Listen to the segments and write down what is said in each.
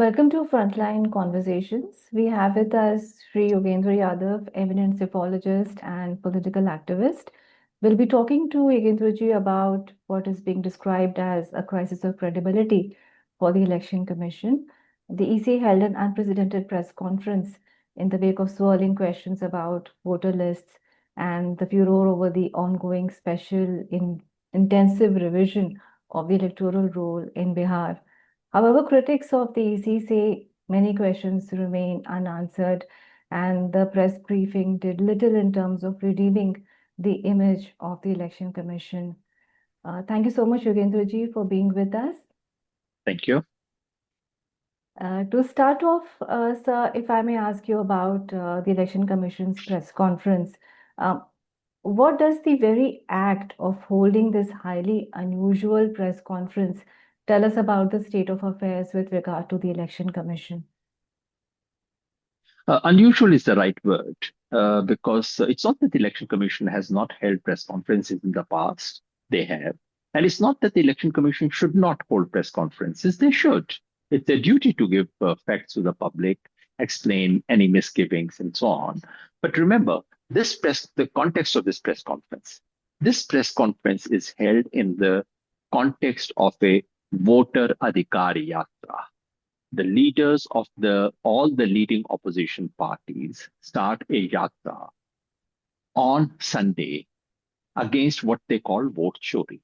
Welcome to Frontline Conversations. We have with us Sri Yogendra Yadav, eminent psephologist and political activist. We'll be talking to Yogendra ji about what is being described as a crisis of credibility for the Election Commission. The EC held an unprecedented press conference in the wake of swirling questions about voter lists and the furor over the ongoing intensive revision of the electoral roll in Bihar. However, critics of the EC say many questions remain unanswered, and the press briefing did little in terms of redeeming the image of the Election Commission. Thank you so much, Yogendra ji, for being with us. Thank you. To start off, sir, if I may ask you about the Election Commission's press conference, what does the very act of holding this highly unusual press conference tell us about the state of affairs with regard to the Election Commission? Unusual is the right word because it's not that the Election Commission has not held press conferences in the past. They have. And it's not that the Election Commission should not hold press conferences. They should. It's their duty to give facts to the public, explain any misgivings, and so on. But remember, the context of this press conference is held in the context of a voter adhikar yatra. The leaders of all the leading opposition parties start a yatra on Sunday against what they call vote chori.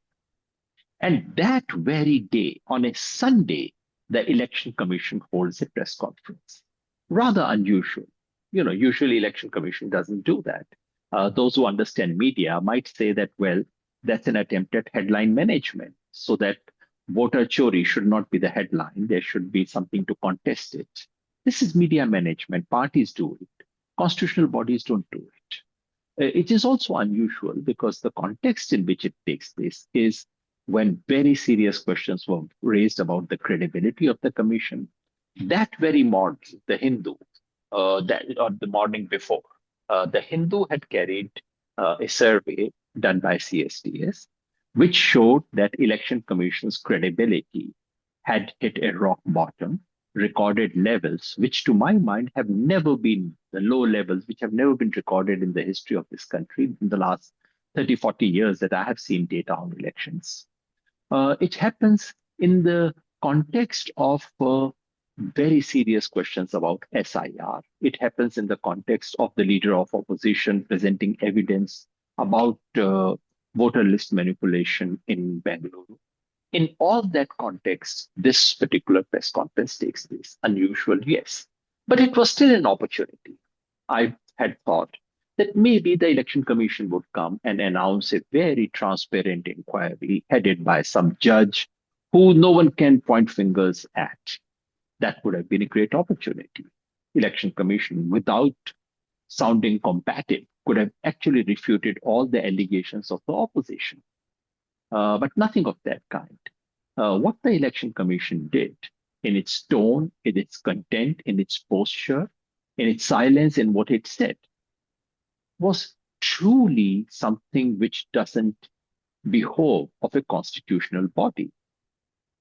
And that very day, on a Sunday, the Election Commission holds a press conference. Rather unusual. Usually Election Commission doesn't do that. Those who understand media might say that, well, that's an attempt at headline management so that voter chori should not be the headline. There should be something to contest it. This is media management. Parties do it. Constitutional bodies don't do it. It is also unusual because the context in which it takes place is when very serious questions were raised about the credibility of the commission. That very morning, the Hindu, or the morning before, the Hindu had carried a survey done by CSDS, which showed that Election Commission's credibility had hit a rock bottom, recorded levels, which to my mind have never been the low levels, which have never been recorded in the history of this country in the last 30, 40 years that I have seen data on elections. It happens in the context of very serious questions about SIR. It happens in the context of the leader of opposition presenting evidence about voter list manipulation in Bangalore. In all that context, this particular press conference takes place. Unusual, yes. But it was still an opportunity. I had thought that maybe the Election Commission would come and announce a very transparent inquiry headed by some judge who no one can point fingers at. That would have been a great opportunity. Election Commission, without sounding combative, could have actually refuted all the allegations of the opposition. But nothing of that kind. What the Election Commission did in its tone, in its content, in its posture, in its silence, in what it said, was truly something which doesn't behove of a constitutional body.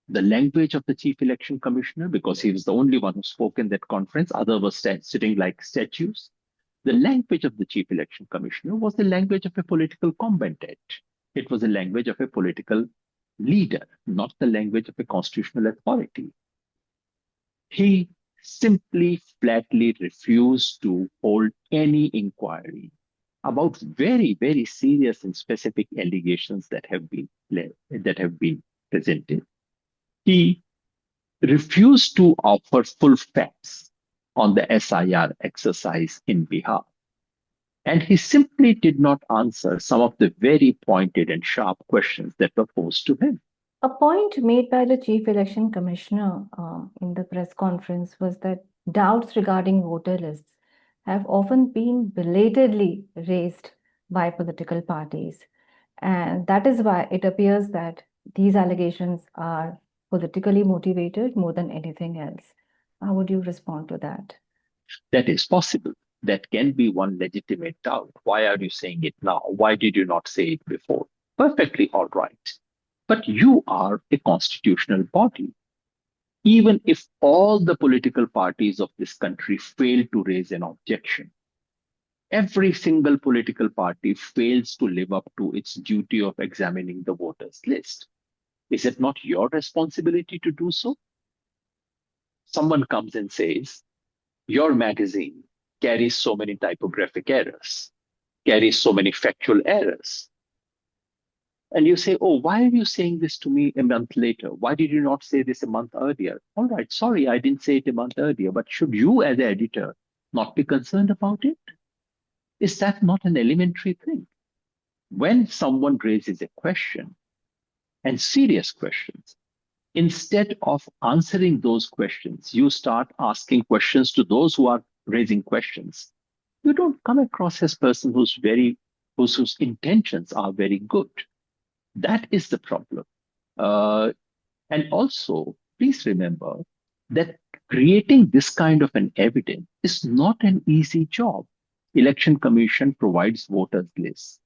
The language of the Chief Election Commissioner, because he was the only one who spoke in that conference, others were sitting like statues. The language of the Chief Election Commissioner was the language of a political combatant. It was the language of a political leader, not the language of a constitutional authority. He simply, flatly refused to hold any inquiry about very, very serious and specific allegations that have been presented. He refused to offer full facts on the SIR exercise in Bihar. And he simply did not answer some of the very pointed and sharp questions that were posed to him. A point made by the Chief Election Commissioner in the press conference was that doubts regarding voter lists have often been belatedly raised by political parties. And that is why it appears that these allegations are politically motivated more than anything else. How would you respond to that? That is possible. That can be one legitimate doubt. Why are you saying it now? Why did you not say it before? Perfectly all right. But you are a constitutional body. even if all the political parties of this country fail to raise an objection, every single political party fails to live up to its duty of examining the voters list. Is it not your responsibility to do so? Someone comes and says, your magazine carries so many typographic errors, carries so many factual errors. And you say, oh, why are you saying this to me a month later? Why did you not say this a month earlier? All right, sorry, I didn't say it a month earlier, but should you as the editor not be concerned about it? Is that not an elementary thing? When someone raises a question, and serious questions, instead of answering those questions, you start asking questions to those who are raising questions. You don't come across as a person whose intentions are very good. That is the problem. And also, please remember that creating this kind of an evidence is not an easy job. Election Commission provides voters lists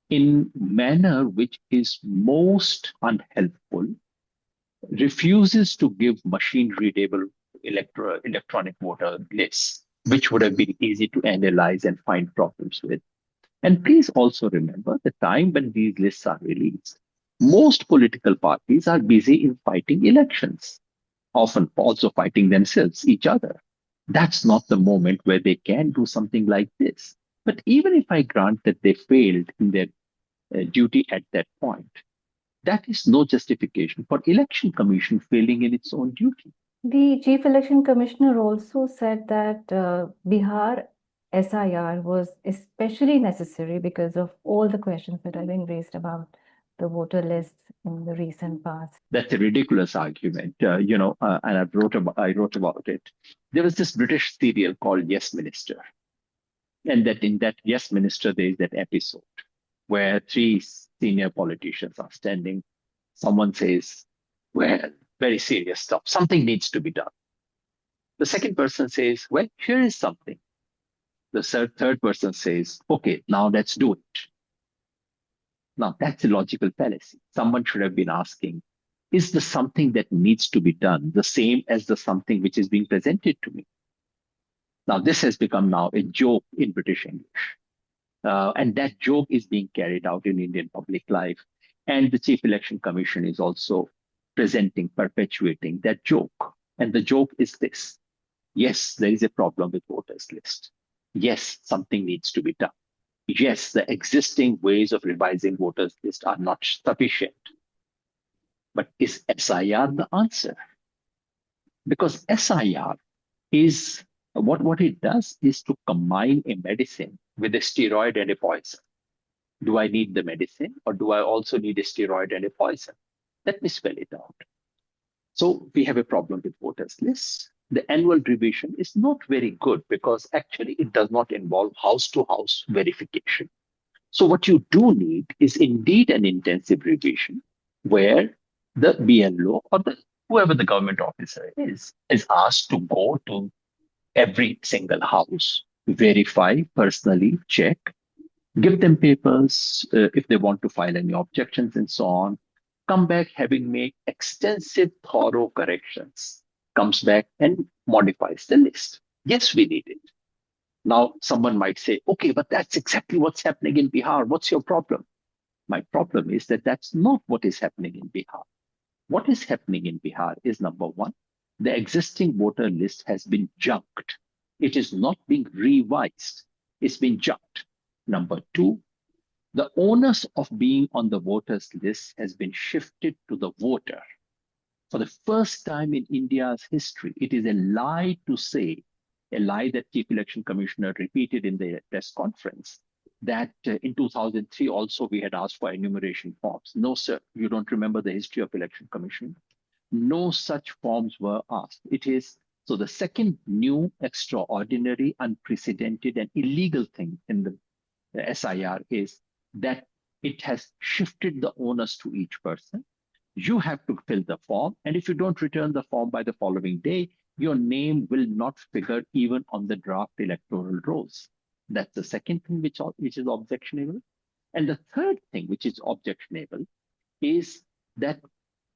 in manner which is most unhelpful, refuses to give machine readable electronic voter lists, which would have been easy to analyze and find problems with. And please also remember the time when these lists are released, most political parties are busy in fighting elections, often also fighting themselves, each other. That's not the moment where they can do something like this. But even if I grant that they failed in their duty at that point, that is no justification for election commission failing in its own duty. The Chief Election Commissioner also said that Bihar SIR was especially necessary because of all the questions that have been raised about the voter lists in the recent past. That's a ridiculous argument, and I wrote about it. There was this British serial called Yes Minister, and that in that Yes Minister there is that episode where three senior politicians are standing. Someone says, well, very serious stuff. Something needs to be done. The second person says, well, here is something. The third person says, okay, now let's do it. Now, that's a logical fallacy. Someone should have been asking, is the something that needs to be done the same as the something which is being presented to me? Now, this has become now a joke in British English. And that joke is being carried out in Indian public life. And the Chief Election Commission is also perpetuating that joke. And the joke is this. Yes, there is a problem with voters list. Yes, something needs to be done. Yes, the existing ways of revising voters list are not sufficient. But is SIR the answer? Because SIR is what it does is to combine a medicine with a steroid and a poison. Do I need the medicine or do I also need a steroid and a poison? Let me spell it out. So we have a problem with voters lists. The annual revision is not very good because actually it does not involve house-to-house verification. So what you do need is indeed an intensive revision where the BLO or whoever the government officer is asked to go to every single house, verify, personally check, give them papers if they want to file any objections and so on, come back having made extensive, thorough corrections, comes back and modifies the list. Yes, we need it. Now, someone might say, okay, but that's exactly what's happening in Bihar. What's your problem? My problem is that that's not what is happening in Bihar. What is happening in Bihar is number one, the existing voter list has been junked. It is not being revised. It's been junked. Number two, the onus of being on the voters list has been shifted to the voter. For the first time in India's history, it is a lie to say, a lie that Chief Election Commissioner repeated in the press conference, that in 2003 also we had asked for enumeration forms. No, sir, you don't remember the history of Election Commission. No such forms were asked. It is so the second new, extraordinary, unprecedented, and illegal thing in the SIR is that it has shifted the onus to each person. You have to fill the form, and if you don't return the form by the following day, your name will not figure even on the draft electoral rolls. That's the second thing which is objectionable. And the third thing which is objectionable is that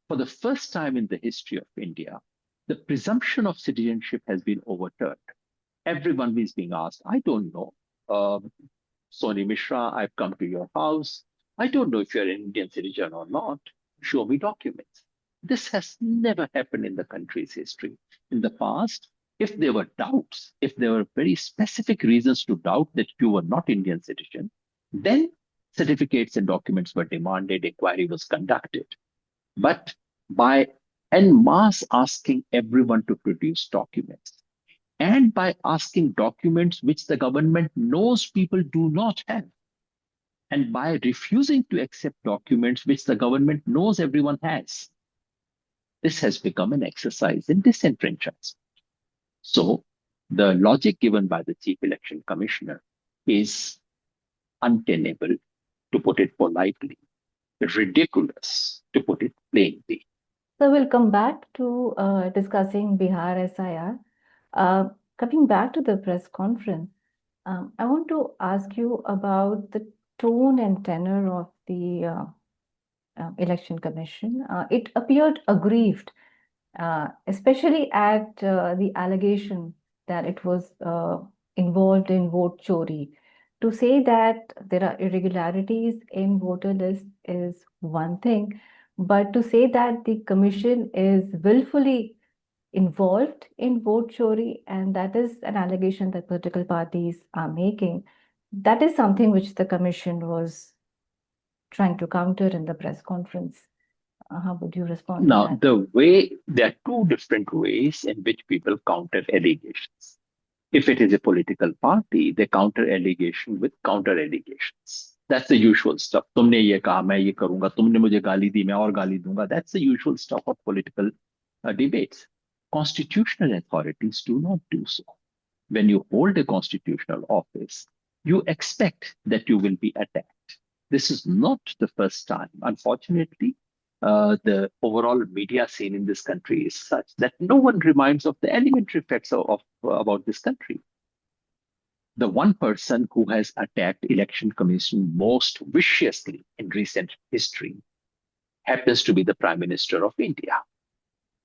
for the first time in the history of India, the presumption of citizenship has been overturned. Everyone is being asked, I don't know. Sony Mishra, I've come to your house. I don't know if you're an Indian citizen or not. Show me documents. This has never happened in the country's history. In the past, if there were doubts, if there were very specific reasons to doubt that you were not Indian citizen, then certificates and documents were demanded, inquiry was conducted. But by en masse asking everyone to produce documents, and by asking documents which the government knows people do not have, and by refusing to accept documents which the government knows everyone has, this has become an exercise in disenfranchisement. So the logic given by the Chief Election Commissioner is untenable, to put it politely, ridiculous, to put it plainly. So we'll come back to discussing Bihar SIR. Coming back to the press conference, I want to ask you about the tone and tenor of the Election Commission. It appeared aggrieved, especially at the allegation that it was involved in vote chori. To say that there are irregularities in voter lists is one thing, but to say that the commission is willfully involved in vote chori, and that is an allegation that political parties are making, that is something which the commission was trying to counter in the press conference. How would you respond to Now, that? there are two different ways in which people counter allegations. If it is a political party, they counter allegation with counter allegations. That's the usual stuff. तुमने ये कहा, मैं ये करूंगा, तुमने मुझे गाली दी, मैं और गाली दूंगा. That's the usual stuff of political debates. Constitutional authorities do not do so. When you hold a constitutional office, you expect that you will be attacked. This is not the first time. Unfortunately, the overall media scene in this country is such that no one reminds of the elementary facts about this country. The one person who has attacked election commission most viciously in recent history happens to be the Prime Minister of India.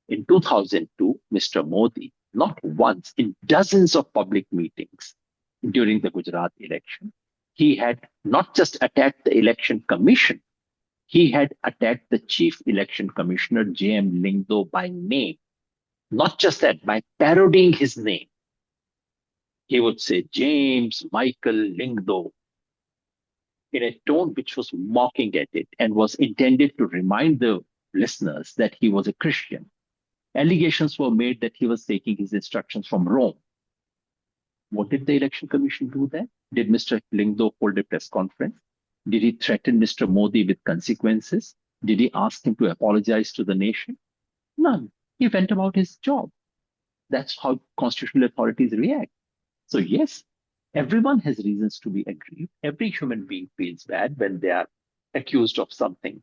In 2002, Mr. Modi, not once, in dozens of public meetings during the Gujarat election, he had not just attacked the election commission, he had attacked the chief election commissioner, J.M. Lingdo, by name. Not just that, by parodying his name. He would say, James Michael Lingdo, in a tone which was mocking at it and was intended to remind the listeners that he was a Christian. Allegations were made that he was taking his instructions from Rome. What did the election commission do then? Did Mr. Lingdo hold a press conference? Did he threaten Mr. Modi with consequences? Did he ask him to apologize to the nation? None. He went about his job. That's how constitutional authorities react. So yes, everyone has reasons to be aggrieved. Every human being feels bad when they are accused of something.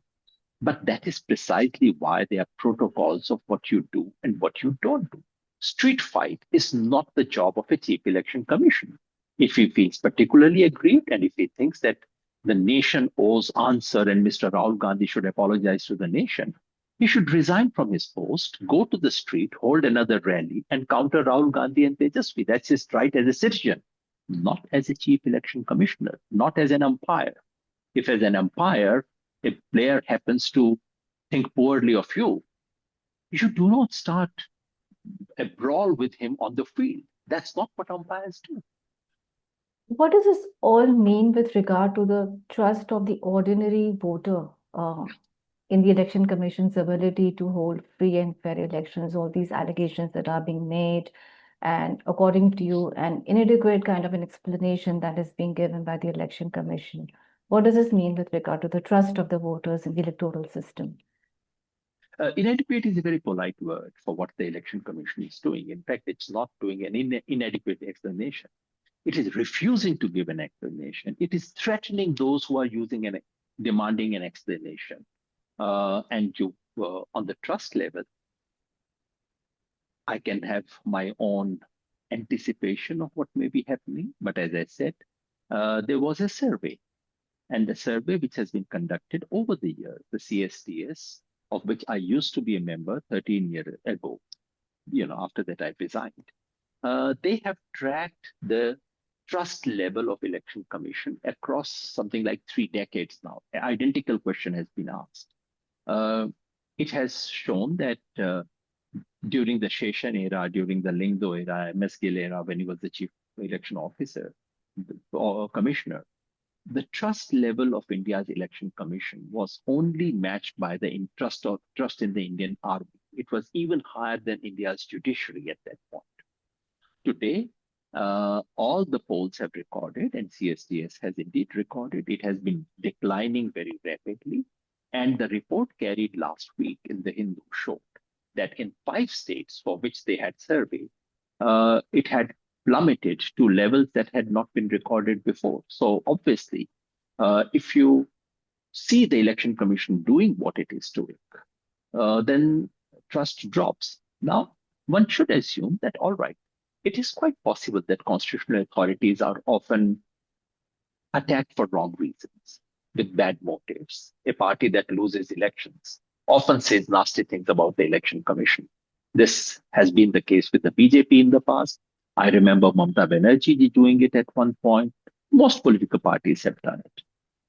But that is precisely why there are protocols of what you do and what you don't do. Street fight is not the job of a chief election commission. If he feels particularly aggrieved and if he thinks that the nation owes answer and Mr. Rahul Gandhi should apologize to the nation, he should resign from his post, go to the street, hold another rally, and counter Rahul Gandhi and Tejasvi. That's his right as a citizen, not as a chief election commissioner, not as an umpire. If as an umpire, a player happens to think poorly of you, you do not start a brawl with him on the field. That's not what umpires do. What does this all mean with regard to the trust of the ordinary voter in the Election Commission's ability to hold free and fair elections, all these allegations that are being made, and according to you, an inadequate kind of an explanation that is being given by the Election Commission? What does this mean with regard to the trust of the voters in the electoral system? Inadequate is a very polite word for what the Election Commission is doing. In fact, it's not doing an inadequate explanation. It is refusing to give an explanation. It is threatening those who are demanding an explanation. And on the trust level, I can have my own anticipation of what may be happening. But as I said, there was a survey, and the survey which has been conducted over the years, the CSDS, of which I used to be a member 13 years ago, after that I resigned. They have tracked the trust level of election commission across something like 3 decades now. An identical question has been asked. It has shown that during the Sheshan era, during the Lingdo era, MS Gill era, when he was the chief election officer or commissioner, the trust level of India's election commission was only matched by the trust in the Indian army. It was even higher than India's judiciary at that point. Today, all the polls have recorded, and CSDS has indeed recorded, it has been declining very rapidly. And the report carried last week in the Hindu showed that in 5 states for which they had surveyed, it had plummeted to levels that had not been recorded before. So obviously, if you see the election commission doing what it is doing, then trust drops. Now, one should assume that, all right, it is quite possible that constitutional authorities are often attacked for wrong reasons, with bad motives. A party that loses elections often says nasty things about the election commission. This has been the case with the BJP in the past. I remember Mamata Banerjee doing it at one point. Most political parties have done it.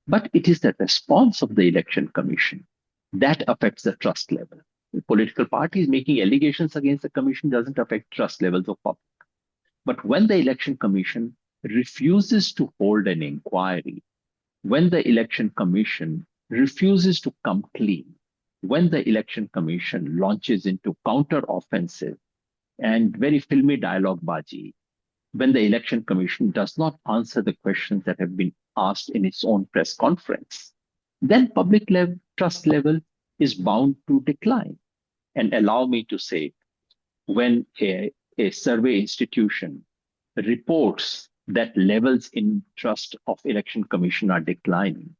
But it is the response of the election commission that affects the trust level. The political parties making allegations against the commission doesn't affect trust levels of public. But when the election commission refuses to hold an inquiry, when the election commission refuses to come clean, when the election commission launches into counter-offensive and very filmy dialogue baji, when the election commission does not answer the questions that have been asked in its own press conference, then public trust level is bound to decline. And allow me to say, when a survey institution reports that levels in trust of election commission are declining,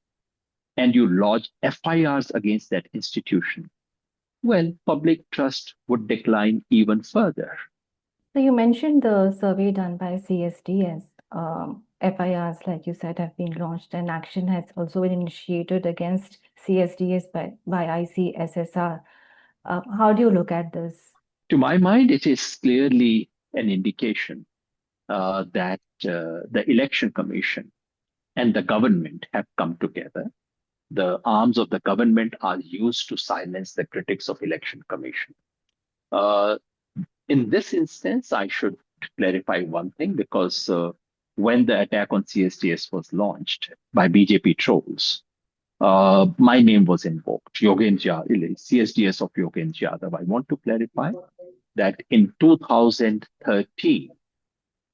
and you lodge FIRs against that institution, well, public trust would decline even further. So you mentioned the survey done by CSDS. FIRs, like you said, have been launched, and action has also been initiated against CSDS by ICSSR. How do you look at this? To my mind, it is clearly an indication that the election commission and the government have come together. The arms of the government are used to silence the critics of election commission. In this instance, I should clarify one thing, because when the attack on CSDS was launched by BJP trolls, my name was invoked, Yogendra, CSDS of Yogendra Yadav. I want to clarify that in 2013,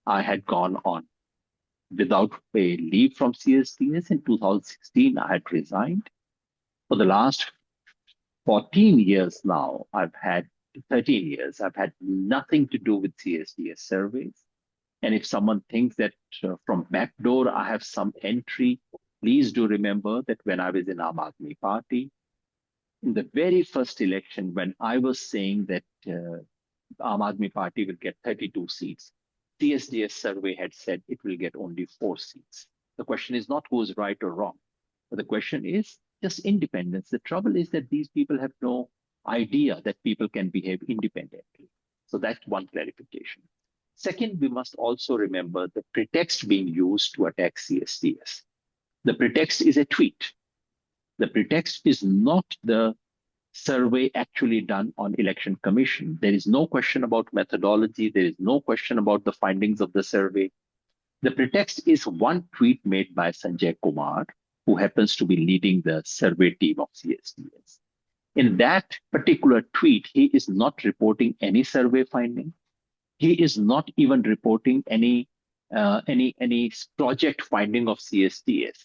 I had gone on without a leave from CSDS. In 2016, I had resigned. For the last 14 years now, 13 years, I've had nothing to do with CSDS surveys. And if someone thinks that from backdoor I have some entry, please do remember that when I was in Aam Aadmi Party, in the very first election, when I was saying that Aam Aadmi Party will get 32 seats, CSDS survey had said it will get only 4 seats. The question is not who is right or wrong, but the question is just independence. The trouble is that these people have no idea that people can behave independently. So that's one clarification. Second, we must also remember the pretext being used to attack CSDS. The pretext is a tweet. The pretext is not the survey actually done on election commission. There is no question about methodology. There is no question about the findings of the survey. The pretext is one tweet made by Sanjay Kumar, who happens to be leading the survey team of CSDS. In that particular tweet, he is not reporting any survey finding. He is not even reporting any project finding of CSDS.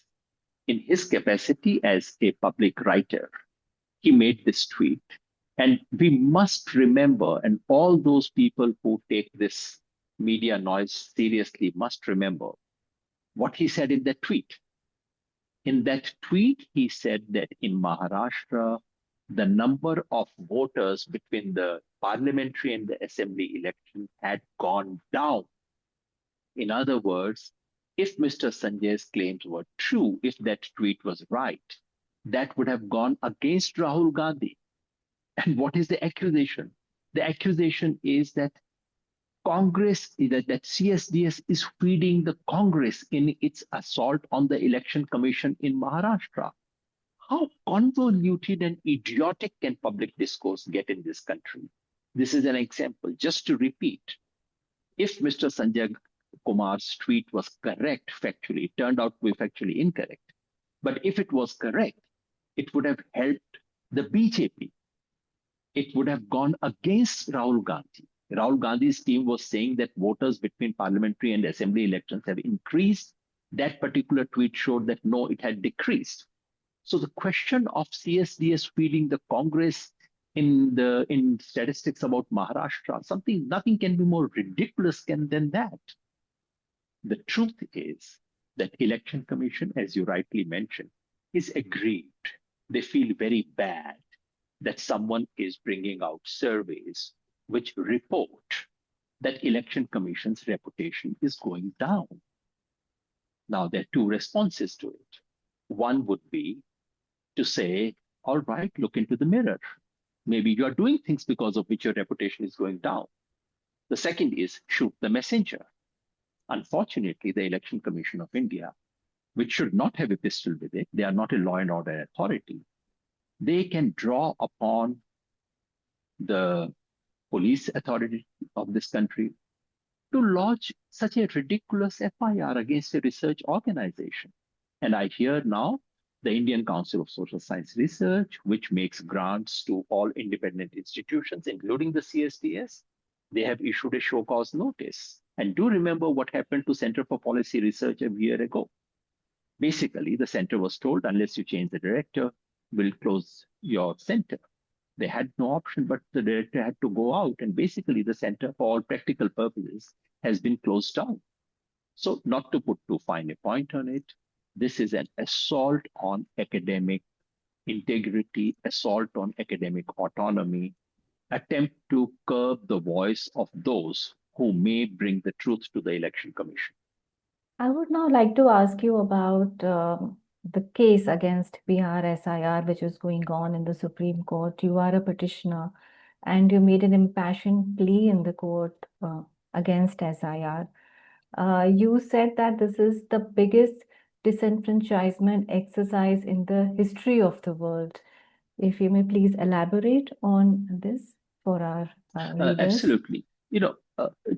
In his capacity as a public writer, he made this tweet. And we must remember, and all those people who take this media noise seriously must remember what he said in that tweet. In that tweet, he said that in Maharashtra, the number of voters between the parliamentary and the assembly election had gone down. In other words, if Mr. Sanjay's claims were true, if that tweet was right, that would have gone against Rahul Gandhi. And what is the accusation? The accusation is that Congress, that CSDS is feeding the Congress in its assault on the election commission in Maharashtra. How convoluted and idiotic can public discourse get in this country? This is an example. Just to repeat, if Mr. Sanjay Kumar's tweet was correct factually, it turned out to be factually incorrect. But if it was correct, it would have helped the BJP. It would have gone against Rahul Gandhi. Rahul Gandhi's team was saying that voters between parliamentary and assembly elections have increased. That particular tweet showed that no, it had decreased. So the question of CSDS feeding the Congress in statistics about Maharashtra, nothing can be more ridiculous than that. The truth is that Election Commission, as you rightly mentioned, is aggrieved. They feel very bad that someone is bringing out surveys which report that Election Commission's reputation is going down. Now, there are two responses to it. One would be to say, all right, look into the mirror. Maybe you are doing things because of which your reputation is going down. The second is shoot the messenger. Unfortunately, the Election Commission of India, which should not have a pistol with it, they are not a law and order authority. They can draw upon the police authority of this country to lodge such a ridiculous FIR against a research organization. And I hear now the Indian Council of Social Science Research, which makes grants to all independent institutions, including the CSDS, they have issued a show cause notice. And do remember what happened to Center for Policy Research a year ago. Basically, the center was told, unless you change the director, we'll close your center. They had no option, but the director had to go out. And basically, the center, for all practical purposes, has been closed down. So not to put too fine a point on it, this is an assault on academic integrity, assault on academic autonomy, attempt to curb the voice of those who may bring the truth to the Election Commission. I would now like to ask you about the case against Bihar SIR, which is going on in the Supreme Court. You are a petitioner and you made an impassioned plea in the court against SIR. You said that this is the biggest disenfranchisement exercise in the history of the world. If you may please elaborate on this for our readers. Absolutely.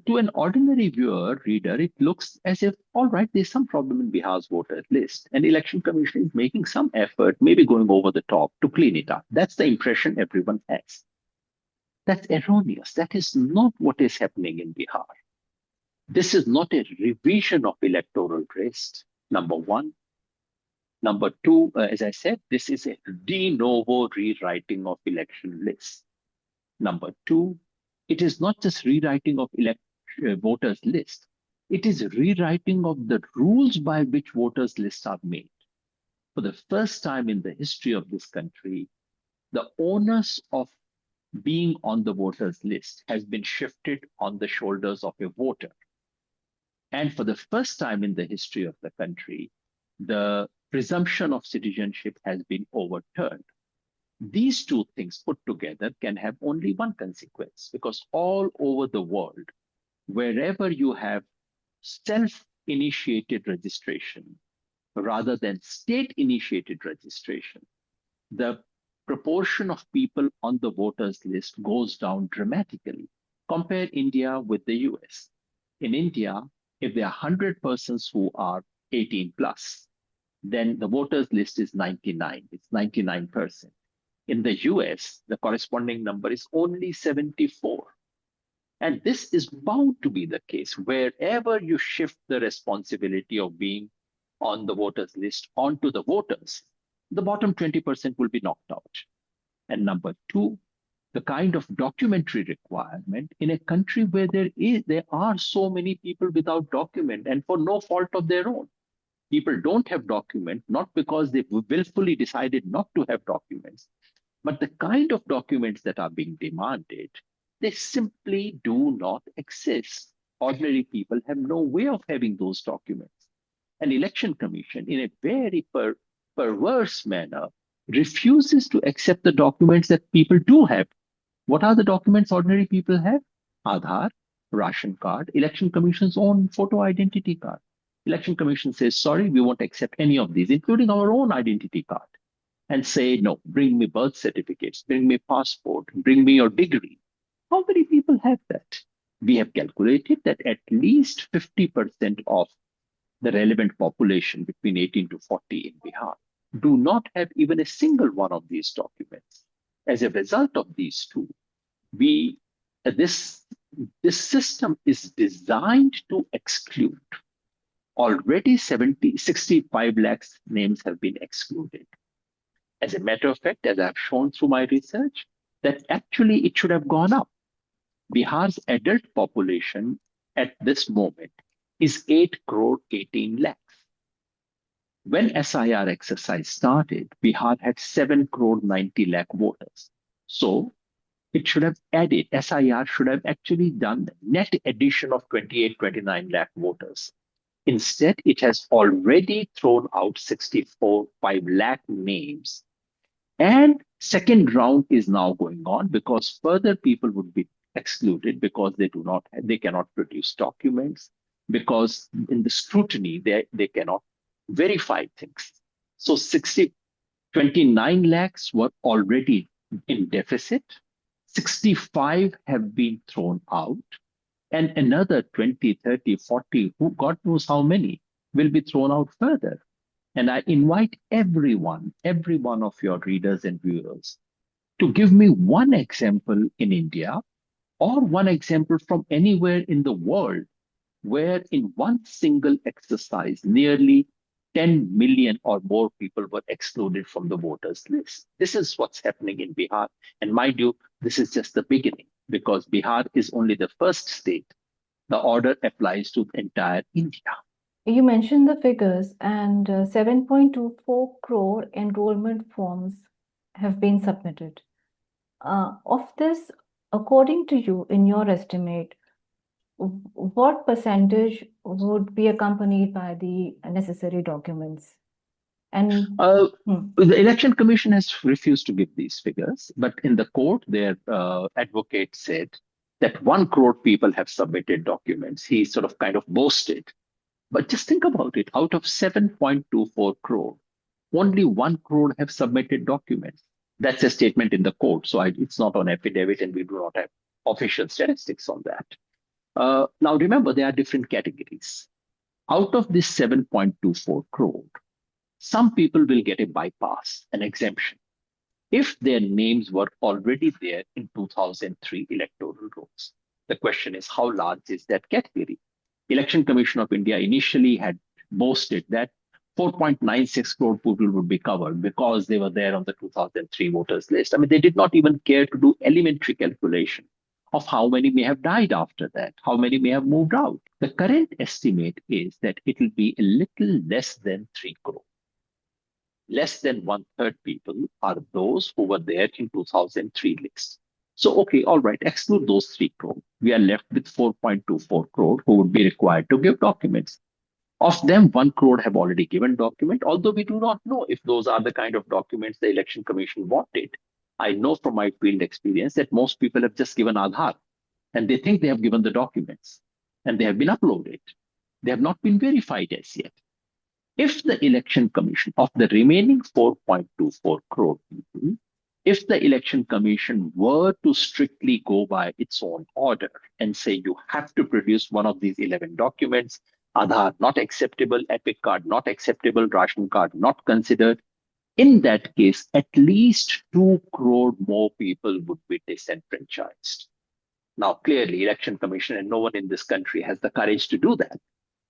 To an ordinary reader, it looks as if, all right, there's some problem in Bihar's voter list, and Election Commission is making some effort, maybe going over the top to clean it up. That's the impression everyone has. That's erroneous. That is not what is happening in Bihar. This is not a revision of electoral list, number one. Number two, as I said, this is a de novo rewriting of election lists. Number two, it is not just rewriting of voters' list. It is rewriting of the rules by which voters' lists are made. For the first time in the history of this country, the onus of being on the voters' list has been shifted on the shoulders of a voter. And for the first time in the history of the country, the presumption of citizenship has been overturned. These two things put together can have only one consequence, because all over the world, wherever you have self-initiated registration rather than state-initiated registration, the proportion of people on the voters list goes down dramatically. Compare India with the US. In India, if there are 100 persons who are 18 plus, then the voters list is 99. It's 99%. In the US, the corresponding number is only 74. And this is bound to be the case. Wherever you shift the responsibility of being on the voters list onto the voters, the bottom 20% will be knocked out. And number two, the kind of documentary requirement in a country where there are so many people without document and for no fault of their own. People don't have document, not because they willfully decided not to have documents, but the kind of documents that are being demanded, they simply do not exist. Ordinary people have no way of having those documents. An election commission, in a very perverse manner, refuses to accept the documents that people do have. What are the documents ordinary people have? Aadhaar, ration card, election commission's own photo identity card. Election commission says, sorry, we won't accept any of these, including our own identity card, and say, no, bring me birth certificates, bring me passport, bring me your degree. How many people have that? We have calculated that at least 50% of the relevant population between 18 to 40 in Bihar do not have even a single one of these documents. As a result of these two, we this this system is designed to exclude. Already 65 lakhs names have been excluded. As a matter of fact, as I've shown through my research, that actually it should have gone up. Bihar's adult population at this moment is 8 crore 18 lakhs. When SIR exercise started, Bihar had 7 crore 90 lakh voters. So it should have added, SIR should have actually done net addition of 28, 29 lakh voters. Instead, it has already thrown out 64, 5 lakh names. And second round is now going on because further people would be excluded because they cannot produce documents, because in the scrutiny, they cannot verify things. So 29 lakhs were already in deficit. 65 have been thrown out, and another 20, 30, 40, who God knows how many, will be thrown out further. And I invite every one of your readers and viewers to give me one example in India or one example from anywhere in the world where in one single exercise, nearly 10 million or more people were excluded from the voters list. This is what's happening in Bihar. And mind you, this is just the beginning because Bihar is only the first state. The order applies to the entire India. You mentioned the figures, and 7.24 crore enrollment forms have been submitted. Of this, according to you, in your estimate, what percentage would be accompanied by the necessary documents? And The Election Commission has refused to give these figures, but in the court, their advocate said that 1 crore people have submitted documents. He sort of kind of boasted. But just think about it, out of 7.24 crore, only 1 crore have submitted documents. That's a statement in the court. So it's not on affidavit, and we do not have official statistics on that. Now, remember, there are different categories. Out of this 7.24 crore, some people will get a bypass, an exemption, if their names were already there in 2003 electoral rolls. The question is, how large is that category? Election Commission of India initially had boasted that 4.96 crore people would be covered because they were there on the 2003 voters list. I mean, they did not even care to do elementary calculation of how many may have died after that, how many may have moved out. The current estimate is that it will be a little less than 3 crore. Less than 1/3 people are those who were there in 2003 list. So, okay, all right, exclude those 3 crore. We are left with 4.24 crore who would be required to give documents. Of them, 1 crore have already given document, although we do not know if those are the kind of documents the Election Commission wanted. I know from my field experience that most people have just given Aadhaar and they think they have given the documents and they have been uploaded. They have not been verified as yet. If the Election Commission of the remaining 4.24 crore people, if the Election Commission were to strictly go by its own order and say you have to produce one of these 11 documents, Aadhaar not acceptable, Epic card not acceptable, ration card not considered, in that case, at least 2 crore more people would be disenfranchised. Now, clearly, Election Commission and no one in this country has the courage to do that.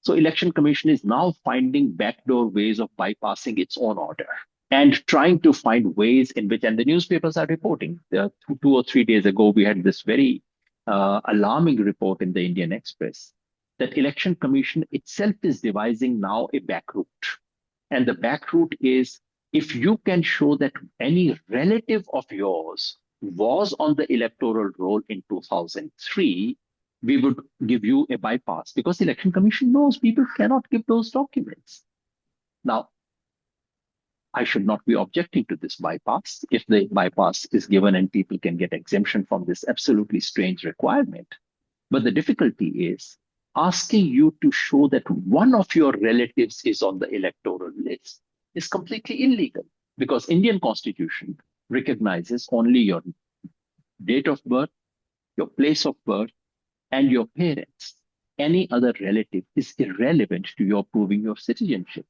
So Election Commission is now finding backdoor ways of bypassing its own order and trying to find ways in which, and the newspapers are reporting. 2 or 3 days ago, we had this very alarming report in the Indian Express that Election Commission itself is devising now a back route. And the back route is if you can show that any relative of yours was on the electoral roll in 2003, we would give you a bypass because the Election Commission knows people cannot give those documents. Now, I should not be objecting to this bypass if the bypass is given and people can get exemption from this absolutely strange requirement. But the difficulty is asking you to show that one of your relatives is on the electoral list is completely illegal because Indian Constitution recognizes only your date of birth, your place of birth, and your parents. Any other relative is irrelevant to your proving your citizenship.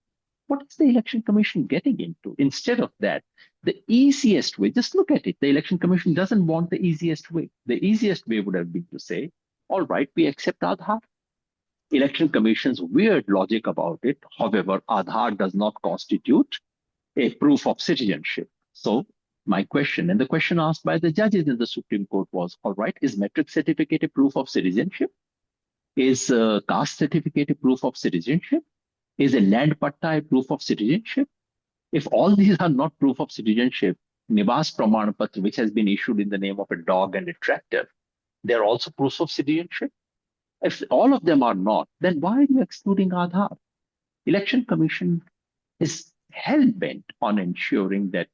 What is the Election Commission getting into? Instead of that, the easiest way, just look at it. The Election Commission doesn't want the easiest way. The easiest way would have been to say, all right, we accept Aadhaar. Election Commission's weird logic about it, however, Aadhaar does not constitute a proof of citizenship. So my question, and the question asked by the judges in the Supreme Court was, all right, is metric certificate a proof of citizenship? Is caste certificate a proof of citizenship? Is a land patta a proof of citizenship? If all these are not proof of citizenship, Nivas Praman Patra, which has been issued in the name of a dog and a tractor, they're also proofs of citizenship. If all of them are not, then why are you excluding Aadhaar? Election Commission is hell-bent on ensuring that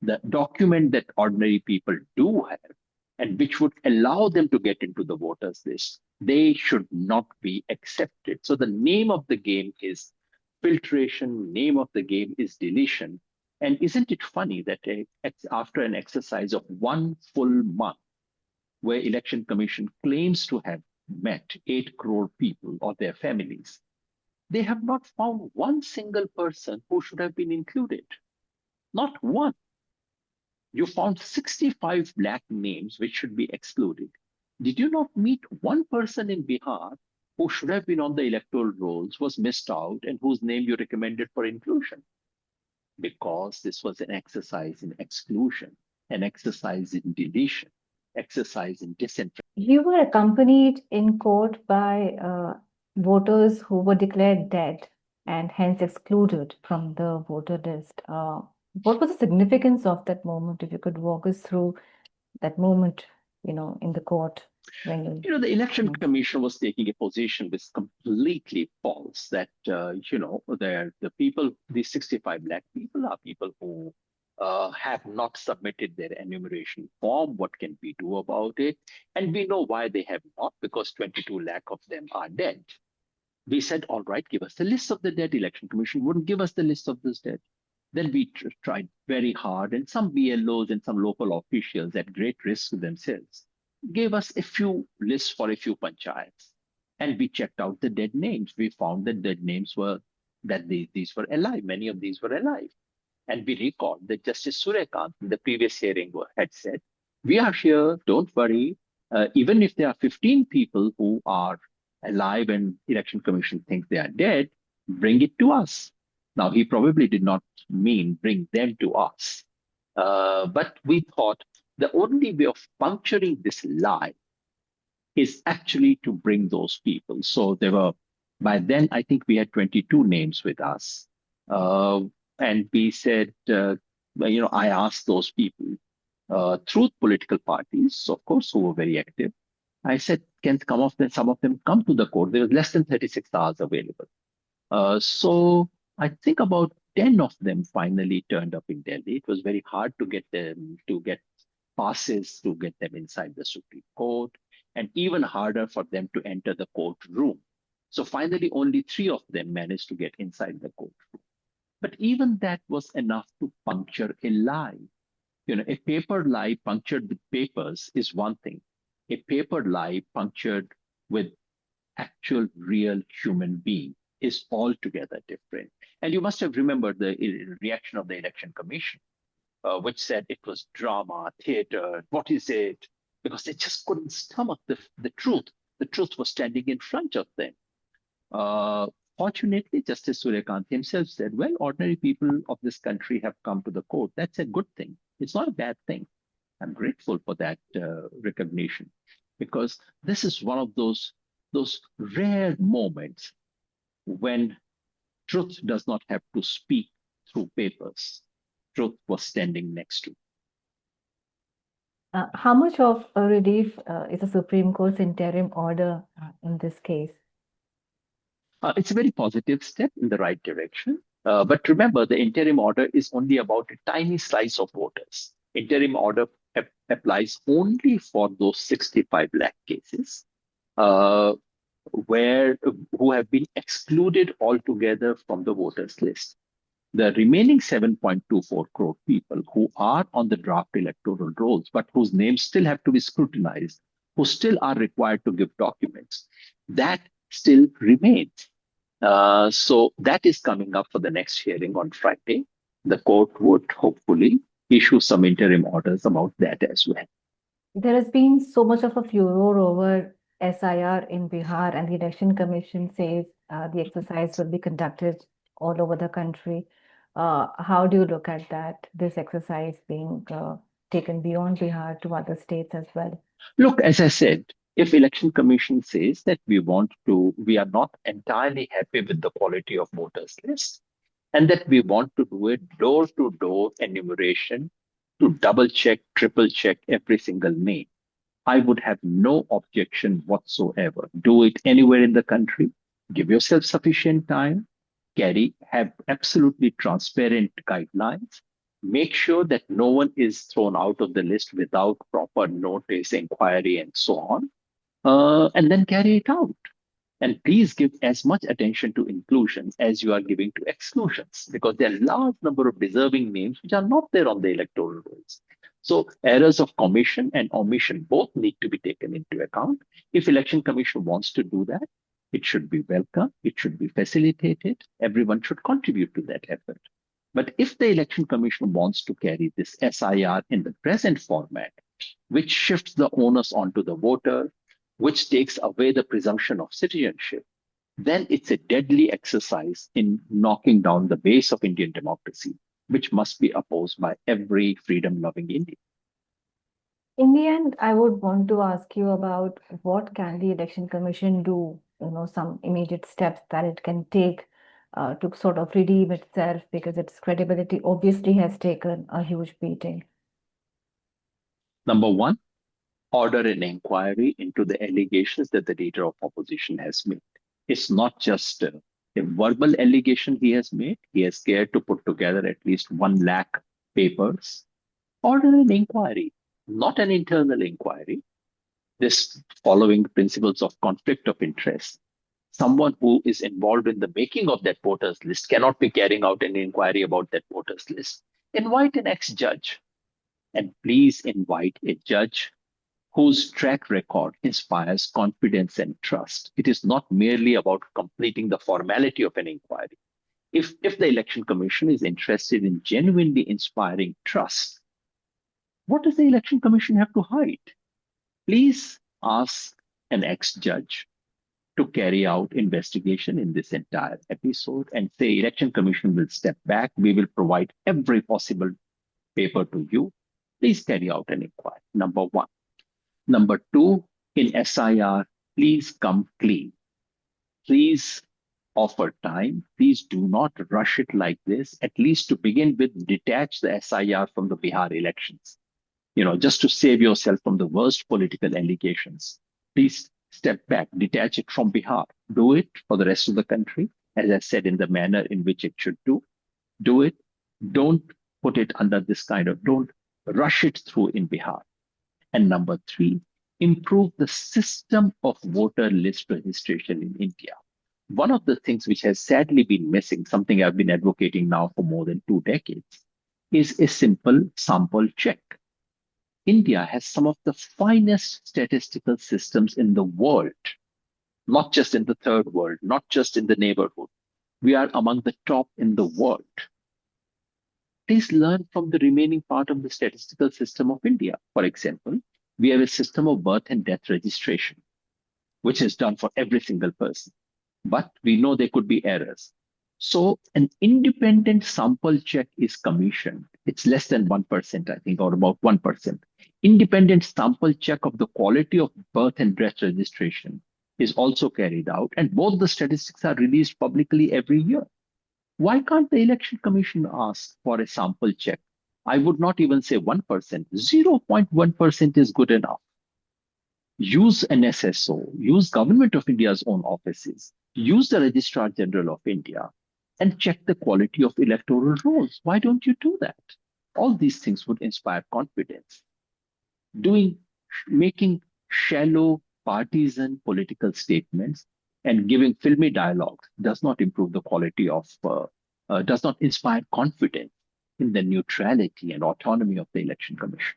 the document that ordinary people do have and which would allow them to get into the voters list, they should not be accepted. So the name of the game is filtration, name of the game is deletion. And isn't it funny that after an exercise of 1 full month, where Election Commission claims to have met 8 crore people or their families, they have not found one single person who should have been included. Not one. You found 65 lakh names which should be excluded. Did you not meet one person in Bihar who should have been on the electoral rolls, was missed out, and whose name you recommended for inclusion? Because this was an exercise in exclusion, an exercise in deletion, exercise in disenfranchisement. You were accompanied in court by voters who were declared dead and hence excluded from the voter list. What was the significance of that moment? If you could walk us through that moment, in the court when the Election Commission was taking a position which is completely false. That the people, these 65 lakh people, are people who have not submitted their enumeration form. What can we do about it? And we know why they have not, because 22 lakh of them are dead. We said, all right, give us the list of the dead. Election Commission wouldn't give us the list of those dead. Then we tried very hard, and some BLOs and some local officials at great risk to themselves gave us a few lists for a few panchayats. And we checked out the dead names. We found that dead names were, that these were alive. Many of these were alive. And we recalled that Justice Suryakant in the previous hearing had said, we are here, don't worry. Even if there are 15 people who are alive and Election Commission thinks they are dead, bring it to us. Now, he probably did not mean bring them to us. But we thought the only way of puncturing this lie is actually to bring those people. So there were, by then, I think we had 22 names with us. And we said, I asked those people through political parties, of course, who were very active. I said, can some of them come to the court? There was less than 36 hours available. So I think about 10 of them finally turned up in Delhi. It was very hard to get them to get passes to get them inside the Supreme Court, and even harder for them to enter the courtroom. So finally, only 3 of them managed to get inside the courtroom. But even that was enough to puncture a lie. A paper lie punctured with papers is one thing. A paper lie punctured with actual real human being is altogether different. And you must have remembered the reaction of the Election Commission, which said it was drama, theater, what is it? Because they just couldn't stomach the truth. The truth was standing in front of them. Fortunately, Justice Suryakant himself said, well, ordinary people of this country have come to the court. That's a good thing. It's not a bad thing. I'm grateful for that recognition, because this is one of those rare moments when truth does not have to speak through papers. Truth was standing next to. How much of a relief is the Supreme Court's interim order in this case? It's a very positive step in the right direction. But remember, the interim order is only about a tiny slice of voters. Interim order applies only for those 65 lakh cases uh, where who have been excluded altogether from the voters list. The remaining 7.24 crore people who are on the draft electoral rolls, but whose names still have to be scrutinized, who still are required to give documents, that still remains. So that is coming up for the next hearing on Friday. The court would hopefully issue some interim orders about that as well. There has been so much of a furor over SIR in Bihar, and the Election Commission says the exercise will be conducted all over the country. How do you look at that, this exercise being taken beyond Bihar to other states as well? Look, as I said, if election commission says that we are not entirely happy with the quality of voters list, and that we want to do it door to door enumeration to double check, triple check every single name, I would have no objection whatsoever. Do it anywhere in the country. Give yourself sufficient time. Have absolutely transparent guidelines. Make sure that no one is thrown out of the list without proper notice, inquiry, and so on. And then carry it out. And please give as much attention to inclusions as you are giving to exclusions, because there are a large number of deserving names which are not there on the electoral rolls. So errors of commission and omission both need to be taken into account. If Election Commission wants to do that, it should be welcome, it should be facilitated, everyone should contribute to that effort. But if the Election Commission wants to carry this SIR in the present format, which shifts the onus onto the voter, which takes away the presumption of citizenship, then it's a deadly exercise in knocking down the base of Indian democracy, which must be opposed by every freedom-loving Indian. In the end, I would want to ask you about what can the Election Commission do, some immediate steps that it can take to sort of redeem itself, because its credibility obviously has taken a huge beating. Number one, order an inquiry into the allegations that the leader of opposition has made. It's not just a verbal allegation he has made. He has cared to put together at least 1 lakh papers. Order an inquiry, not an internal inquiry. This following the principles of conflict of interest. Someone who is involved in the making of that voters list cannot be carrying out an inquiry about that voters list. Invite an ex-judge, and please invite a judge whose track record inspires confidence and trust. It is not merely about completing the formality of an inquiry. If the Election Commission is interested in genuinely inspiring trust, what does the Election Commission have to hide? Please ask an ex-judge to carry out investigation in this entire episode and say Election Commission will step back. We will provide every possible paper to you. Please carry out an inquiry, number one. Number two, in SIR, please come clean. Please offer time. Please do not rush it like this. At least to begin with, detach the SIR from the Bihar elections. Just to save yourself from the worst political allegations. Please step back, detach it from Bihar. Do it for the rest of the country, as I said, in the manner in which it should do. Do it. Don't put it under don't rush it through in Bihar. And number three, improve the system of voter list registration in India. One of the things which has sadly been missing, something I've been advocating now for more than 2 decades, is a simple sample check. India has some of the finest statistical systems in the world, not just in the third world, not just in the neighborhood. We are among the top in the world. Please learn from the remaining part of the statistical system of India. For example, we have a system of birth and death registration, which is done for every single person. But we know there could be errors. So an independent sample check is commissioned. It's less than 1%, I think, or about 1%. Independent sample check of the quality of birth and death registration is also carried out, and both the statistics are released publicly every year. Why can't the Election Commission ask for a sample check? I would not even say 1%. 0.1% is good enough. Use an SSO, use Government of India's own offices, use the Registrar General of India, and check the quality of electoral rolls. Why don't you do that? All these things would inspire confidence. Making shallow partisan political statements and giving filmy dialogues does not improve the quality of, does not inspire confidence in the neutrality and autonomy of the Election Commission.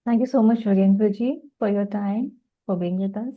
Thank you so much, Yogendra ji, for your time, for being with us.